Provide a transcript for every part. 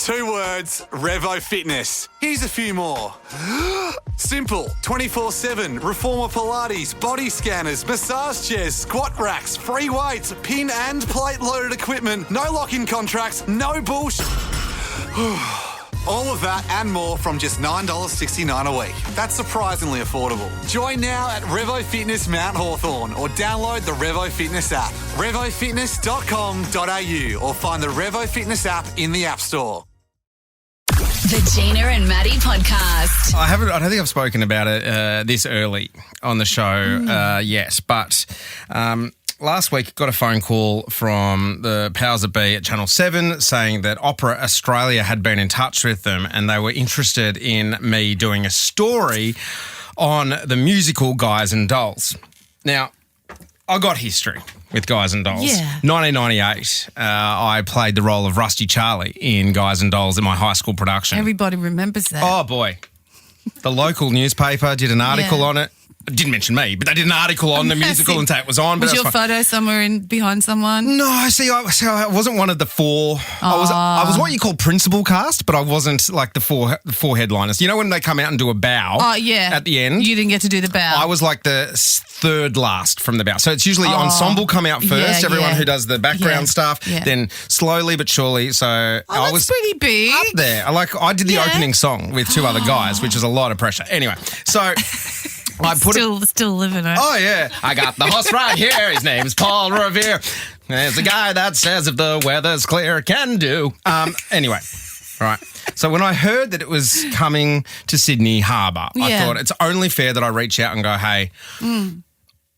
2 words, Revo Fitness. Here's a few more. Simple, 24/7, reformer Pilates, body scanners, massage chairs, squat racks, free weights, pin and plate loaded equipment, no lock-in contracts, no bullshit. All of that and more from just $9.69 a week. That's surprisingly affordable. Join now at Revo Fitness Mount Hawthorn or download the Revo Fitness app. RevoFitness.com.au or find the Revo Fitness app in the App Store. The Gina and Maddie podcast. I don't think I've spoken about it this early on the show, yes, but last week got a phone call from the powers that be at Channel 7 saying that Opera Australia had been in touch with them and they were interested in me doing a story on the musical Guys and Dolls. Now, I got history with Guys and Dolls. Yeah. 1998, I played the role of Rusty Charlie in Guys and Dolls in my high school production. Everybody remembers that. Oh, boy. The local newspaper did an article on it. It didn't mention me, but they did an article on the musical and say it was on. But was your photo somewhere behind someone? No, I wasn't one of the four. I was what you call principal cast, but I wasn't like the four headliners. You know when they come out and do a bow? Oh, yeah. At the end? You didn't get to do the bow. I was like the third last from the bow. So it's usually ensemble come out first, everyone who does the background stuff, then slowly but surely. So I was pretty big. Up there. I did the opening song with 2 other guys, which is a lot of pressure. Anyway, so I put still living it. Oh, yeah. I got the host right here. His name's Paul Revere. There's a guy that says if the weather's clear, can do. Anyway, right. So when I heard that it was coming to Sydney Harbour, I thought it's only fair that I reach out and go, hey,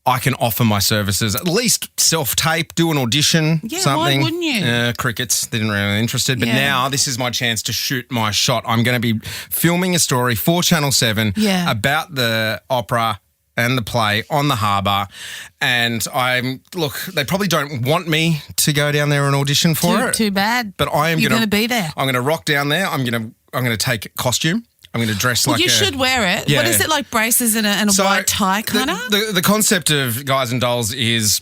I can offer my services, at least self-tape, do an audition, something. Why wouldn't you? Crickets, they didn't really interested. But now this is my chance to shoot my shot. I'm going to be filming a story for Channel 7 about the opera and the play on the harbour. And they probably don't want me to go down there and audition for it. Too bad. But I am going to be there. I'm going to rock down there. I'm going to take costume. I'm going to dress like you should wear it. Yeah. What is it, like braces and a white tie kind of? The concept of Guys and Dolls is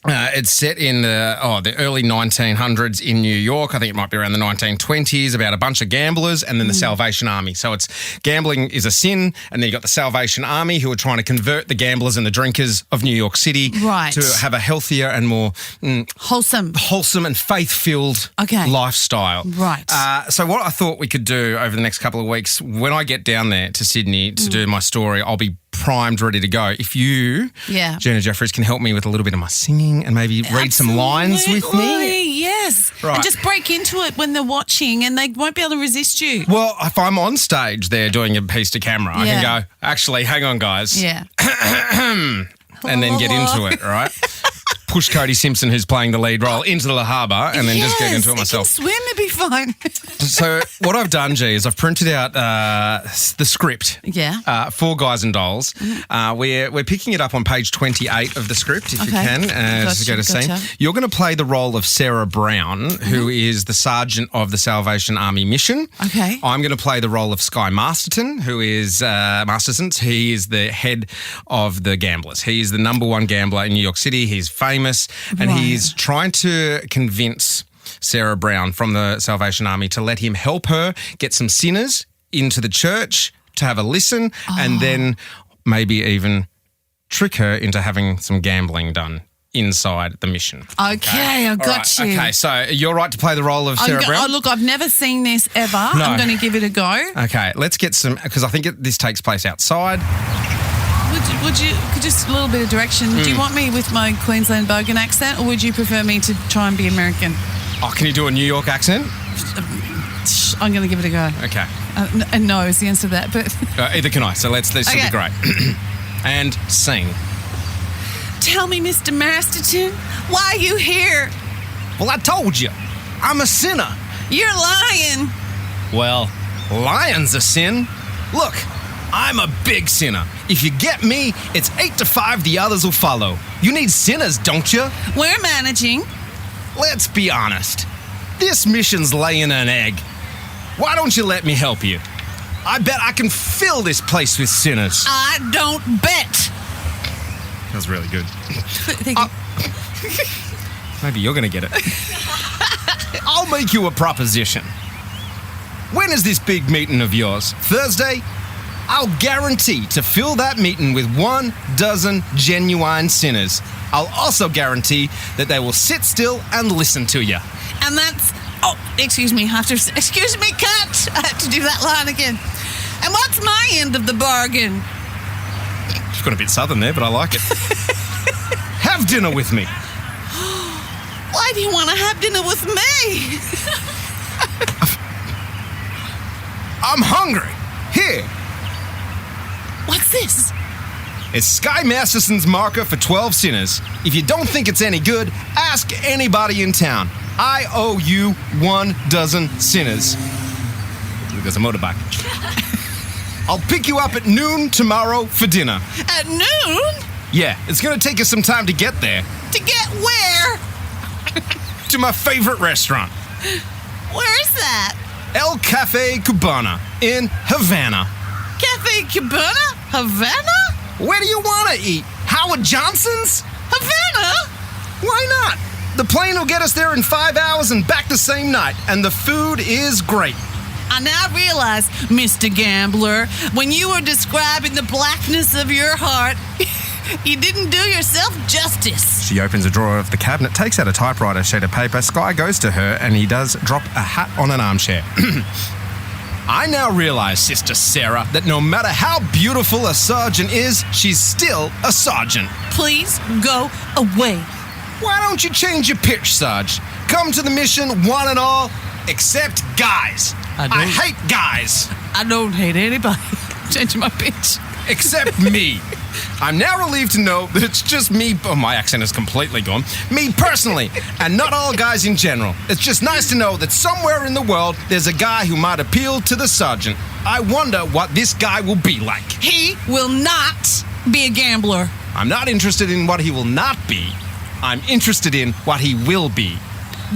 it's set in the early 1900s in New York. I think it might be around the 1920s, about a bunch of gamblers and then the Salvation Army. So it's gambling is a sin, and then you got the Salvation Army who are trying to convert the gamblers and the drinkers of New York City to have a healthier and more wholesome and faith-filled lifestyle. Right. So what I thought we could do over the next couple of weeks, when I get down there to Sydney to do my story, I'll be primed, ready to go. If you, Gina Jeffries, can help me with a little bit of my singing and maybe read some lines with me. Yes. Right. And just break into it when they're watching and they won't be able to resist you. Well, if I'm on stage there doing a piece to camera, I can go, actually, hang on, guys. Yeah. And then get into it, right? Push Cody Simpson, who's playing the lead role, into the harbour and then just get into it myself. Swim, it'd be fine. So what I've done, G, is I've printed out the script for Guys and Dolls. We're picking it up on page 28 of the script, if you can. Just go to scene. You're going to play the role of Sarah Brown, who is the sergeant of the Salvation Army mission. Okay. I'm going to play the role of Sky Masterton, who is He is the head of the gamblers. He is the number one gambler in New York City. He's famous. And he's trying to convince Sarah Brown from the Salvation Army to let him help her get some sinners into the church to have a listen and then maybe even trick her into having some gambling done inside the mission. Okay, I got you. Okay, so you're right to play the role of Sarah Brown? Look, I've never seen this ever. No. I'm going to give it a go. Okay, let's get some, because I think this takes place outside. Would you just a little bit of direction? Do you want me with my Queensland bogan accent, or would you prefer me to try and be American? Oh, can you do a New York accent? I'm going to give it a go. Okay. And no is the answer to that, but either can I. So this will be great. And sing. Tell me, Mr. Masterton, why are you here? Well, I told you, I'm a sinner. You're lying. Well, lying's a sin. Look, I'm a big sinner. If you get me, it's 8 to 5, the others will follow. You need sinners, don't you? We're managing. Let's be honest. This mission's laying an egg. Why don't you let me help you? I bet I can fill this place with sinners. I don't bet. That was really good. Thank you. Maybe you're going to get it. I'll make you a proposition. When is this big meeting of yours? Thursday? I'll guarantee to fill that meeting with 12 genuine sinners. I'll also guarantee that they will sit still and listen to you. And that's... Oh, excuse me, excuse me, cut. I have to do that line again. And what's my end of the bargain? It's got a bit southern there, but I like it. Have dinner with me. Why do you want to have dinner with me? I'm hungry. Here. What's this? It's Sky Masterson's marker for 12 sinners. If you don't think it's any good, ask anybody in town. I owe you 12 sinners. There's a motorbike. I'll pick you up at noon tomorrow for dinner. At noon? Yeah, it's going to take us some time to get there. To get where? To my favorite restaurant. Where is that? El Cafe Cubana in Havana. Cafe Cubana? Havana? Where do you want to eat? Howard Johnson's? Havana? Why not? The plane will get us there in 5 hours and back the same night, and the food is great. I now realize, Mr. Gambler, when you were describing the blackness of your heart, you didn't do yourself justice. She opens a drawer of the cabinet, takes out a typewriter sheet of paper. Sky goes to her, and he does drop a hat on an armchair. I now realize, Sister Sarah, that no matter how beautiful a sergeant is, she's still a sergeant. Please go away. Why don't you change your pitch, Sarge? Come to the mission, one and all, except guys. I hate guys. I don't hate anybody. Changing my pitch. Except me. I'm now relieved to know that it's just me. Oh, my accent is completely gone. Me personally, and not all guys in general. It's just nice to know that somewhere in the world there's a guy who might appeal to the sergeant. I wonder what this guy will be like. He will not be a gambler. I'm not interested in what he will not be. I'm interested in what he will be.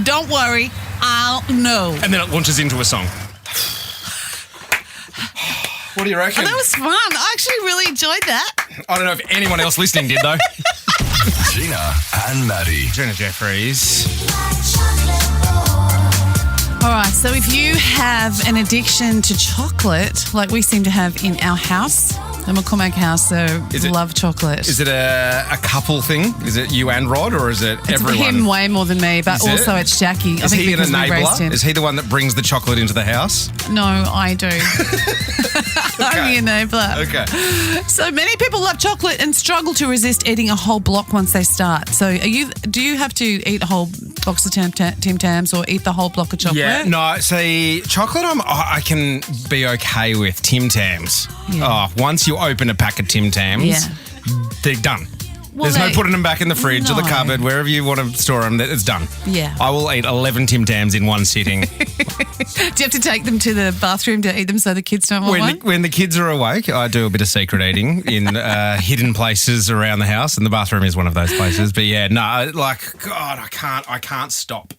Don't worry, I'll know. And then it launches into a song. What do you reckon? Oh, that was fun. I actually really enjoyed that. I don't know if anyone else listening did, though. Gina and Maddie. Gina Jeffries. All right, so if you have an addiction to chocolate, like we seem to have in our house, the McCormack house, love chocolate. Is it a couple thing? Is it you and Rod, or is it it's everyone? Him way more than me, but Is also it? it's Jackie. Is he an enabler? Is he the one that brings the chocolate into the house? No, I do. I'm the enabler. Okay. So many people love chocolate and struggle to resist eating a whole block once they start. So do you have to eat a whole box of Tim Tams or eat the whole block of chocolate? Yeah, no, see, chocolate I can be okay with. Tim Tams. Yeah. Oh, once you open a pack of Tim Tams, they're done. Well, There's no putting them back in the fridge or the cupboard, wherever you want to store them. It's done. Yeah. I will eat 11 Tim Tams in one sitting. Do you have to take them to the bathroom to eat them so the kids don't want one? When the kids are awake, I do a bit of secret eating in hidden places around the house, and the bathroom is one of those places. But yeah, no, like, God, I can't stop.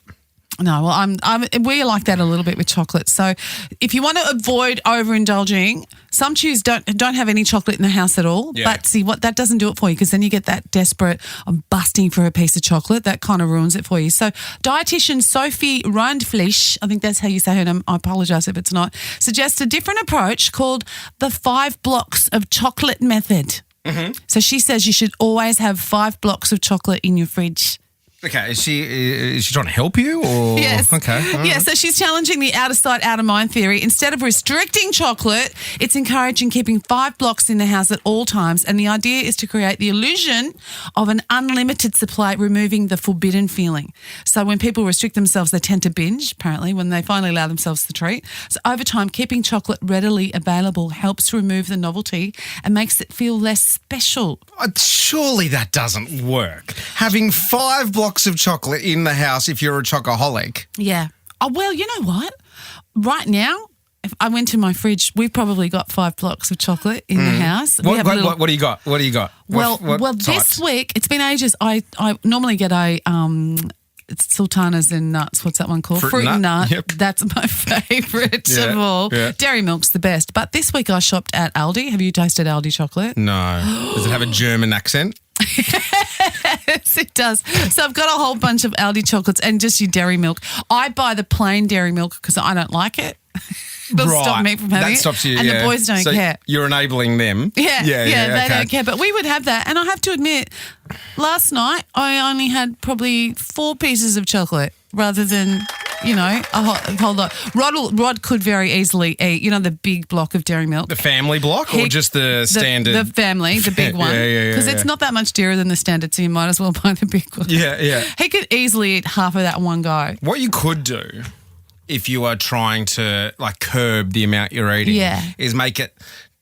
No, well, we're like that a little bit with chocolate. So if you want to avoid overindulging, some chews don't have any chocolate in the house at all. Yeah. But see, what that doesn't do it for you, because then you get that desperate, I'm busting for a piece of chocolate. That kind of ruins it for you. So dietitian Sophie Rundfleisch, I think that's how you say her name, I apologise if it's not, suggests a different approach called the 5 blocks of chocolate method. Mm-hmm. So she says you should always have 5 blocks of chocolate in your fridge. Okay, is she trying to help you, or yes? Okay, yeah. So she's challenging the out of sight, out of mind theory. Instead of restricting chocolate, it's encouraging keeping 5 blocks in the house at all times. And the idea is to create the illusion of an unlimited supply, removing the forbidden feeling. So when people restrict themselves, they tend to binge. Apparently, when they finally allow themselves the treat. So over time, keeping chocolate readily available helps to remove the novelty and makes it feel less special. Surely that doesn't work. Having 5 blocks of chocolate in the house if you're a chocoholic. Yeah. Oh, well, you know what? Right now, if I went to my fridge, we've probably got 5 blocks of chocolate in the house. What do you got? What do you got? Well, what this week, it's been ages. I normally get a it's sultanas and nuts. What's that one called? Fruit and nut. Yep. That's my favourite of all. Yeah. Dairy Milk's the best. But this week I shopped at Aldi. Have you tasted Aldi chocolate? No. Does it have a German accent? Yes, it does. So I've got a whole bunch of Aldi chocolates and just your Dairy Milk. I buy the plain Dairy Milk because I don't like it. They'll stop me from having That it. stops you, And the boys don't so care. You're enabling them. Yeah, they okay. don't care. But we would have that. And I have to admit, last night I only had probably 4 pieces of chocolate rather than, a whole lot. Rod could very easily eat, the big block of dairy milk. The family block or just the standard? The family, the big one. Yeah. Because it's not that much dearer than the standard, so you might as well buy the big one. Yeah. He could easily eat half of that in one go. What you could do if you are trying to curb the amount you're eating is make it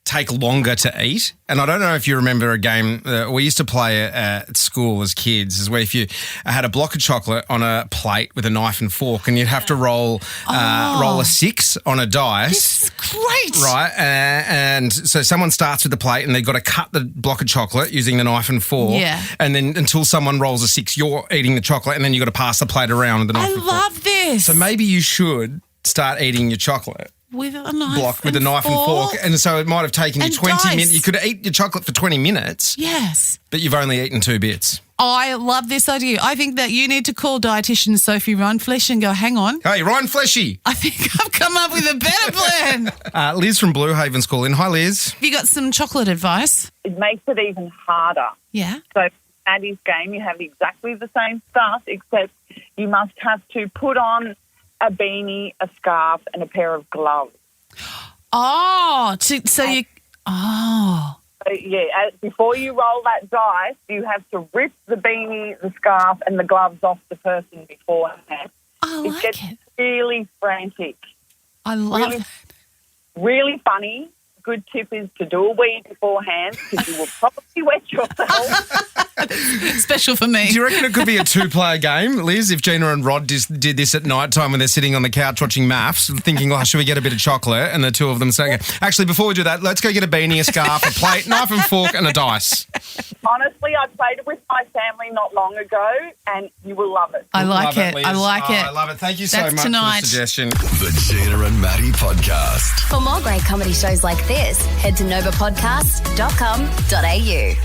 take longer to eat. And I don't know if you remember a game that we used to play at school as kids, is where if you had a block of chocolate on a plate with a knife and fork and you'd have to roll a 6 on a dice. This is great. Right. And so someone starts with the plate and they've got to cut the block of chocolate using the knife and fork. Yeah. And then until someone rolls a 6, you're eating the chocolate and then you've got to pass the plate around with the knife and fork. I love this. So maybe you should start eating your chocolate with a knife block with a knife and fork. And so it might have taken you And 20 dice. minutes. You could eat your chocolate for 20 minutes. Yes. But you've only eaten 2 bits. I love this idea. I think that you need to call dietitian Sophie Rhineflesh and go, hang on. Hey, Ryan Fleshy. I think I've come up with a better plan. Liz from Blue Haven's calling. Hi, Liz. Have you got some chocolate advice? It makes it even harder. Yeah. So Maddie's game, you have exactly the same stuff, except you must have to put on a beanie, a scarf, and a pair of gloves. So, before you roll that dice, you have to rip the beanie, the scarf, and the gloves off the person beforehand. I like gets it. really frantic. I love it. Really funny. Good tip is to do a wee beforehand because you will probably wet yourself. Special for me. Do you reckon it could be a 2-player game, Liz, if Gina and Rod did this at night time when they're sitting on the couch watching maths, thinking, should we get a bit of chocolate? And the two of them saying, actually, before we do that, let's go get a beanie, a scarf, a plate, knife and fork and a dice. Honestly, I played it with my family not long ago and you will love it. I like Love it. Liz. I like it. I love it. Thank you so That's much tonight. for the suggestion. The Gina and Maddie Podcast. For more great comedy shows like this, head to novapodcast.com.au.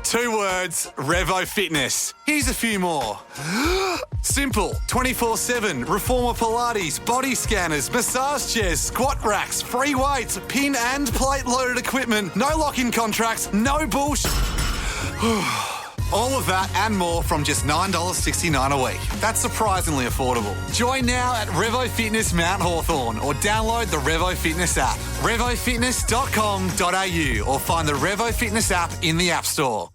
2 words, Revo Fitness. Here's a few more. Simple, 24/7, Reformer Pilates, body scanners, massage chairs, squat racks, free weights, pin and plate loaded equipment, no lock-in contracts, no bullshit. All of that and more from just $9.69 a week. That's surprisingly affordable. Join now at Revo Fitness Mount Hawthorn or download the Revo Fitness app. RevoFitness.com.au or find the Revo Fitness app in the App Store.